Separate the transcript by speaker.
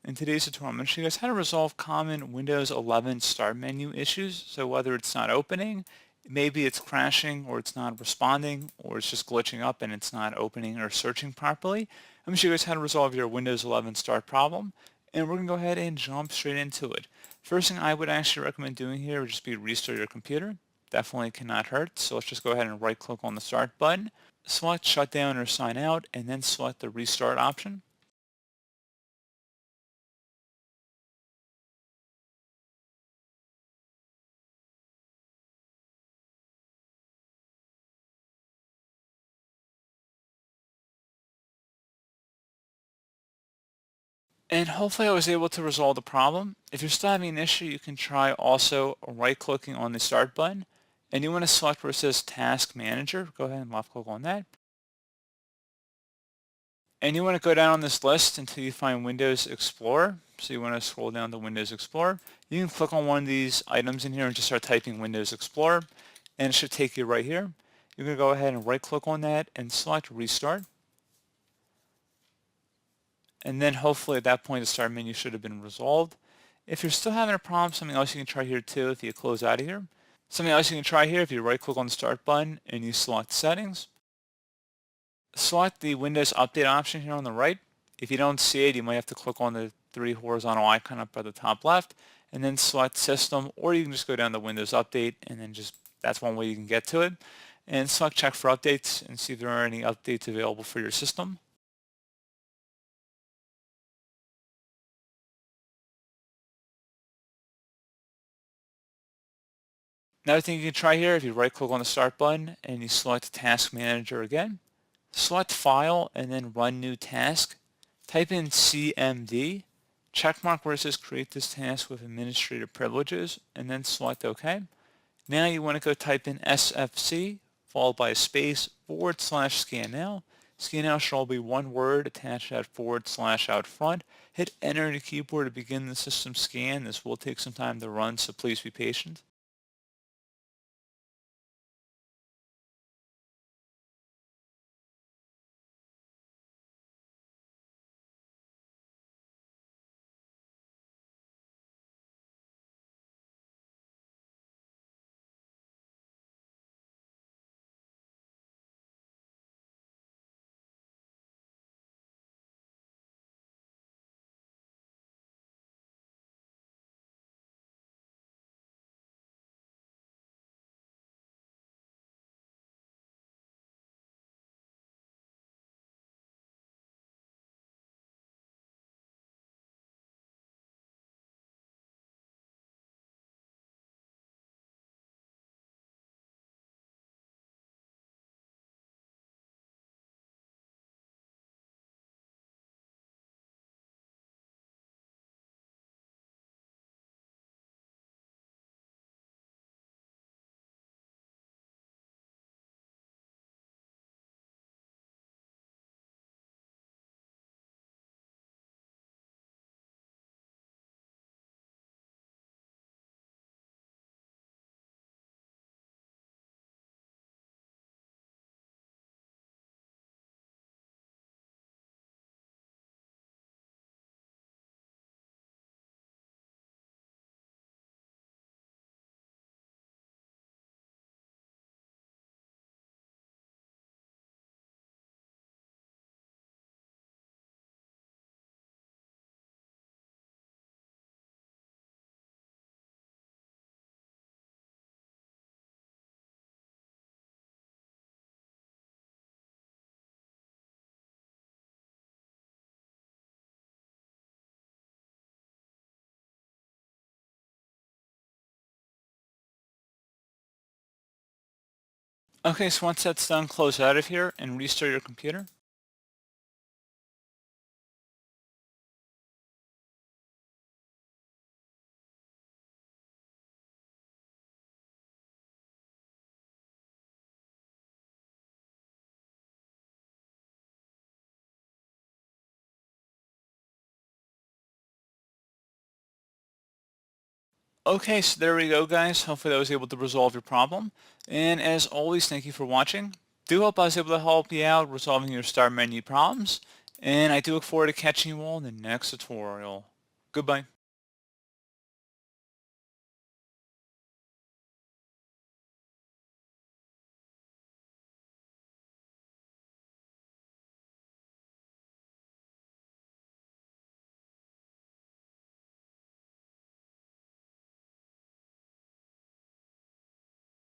Speaker 1: In today's tutorial, I'm going to show you guys how to resolve common Windows 11 start menu issues. So whether it's not opening, maybe it's crashing, or it's not responding, or it's just glitching up and it's not opening or searching properly, I'm going to show you guys how to resolve your Windows 11 start problem. And we're going to go ahead and jump straight into it. First thing I would actually recommend doing here would just be restart your computer. Definitely cannot hurt. So let's just go ahead and right click on the start button, select shutdown or sign out, and then select the restart option. And hopefully I was able to resolve the problem. If you're still having an issue, you can try also right-clicking on the Start button. And you want to select where it says Task Manager. Go ahead and left-click on that. And you want to go down on this list until you find Windows Explorer. So you want to scroll down to Windows Explorer. You can click on one of these items in here and just start typing Windows Explorer. And it should take you right here. You're going to go ahead and right-click on that and select Restart. And then hopefully at that point the start menu should have been resolved. If you're still having a problem, something else you can try here too if you close out of here. Something else you can try here if you right click on the start button and you select settings. Select the Windows Update option here on the right. If you don't see it, you might have to click on the three horizontal icon up at the top left and then select System, or you can just go down to Windows Update and then that's one way you can get to it. And select Check for Updates and see if there are any updates available for your system. Another thing you can try here, if you right click on the start button and you select Task Manager again, select File and then Run New Task, type in CMD, checkmark where it says create this task with administrative privileges, and then select OK. Now you want to go type in SFC followed by a space /scan now. Scan now should all be one word attached to that / out front. Hit enter on the keyboard to begin the system scan. This will take some time to run, so please be patient. Okay, so once that's done, close out of here and restart your computer. Okay, so there we go, guys. Hopefully that was able to resolve your problem. And as always, thank you for watching. Do hope I was able to help you out resolving your start menu problems. And I do look forward to catching you all in the next tutorial. Goodbye.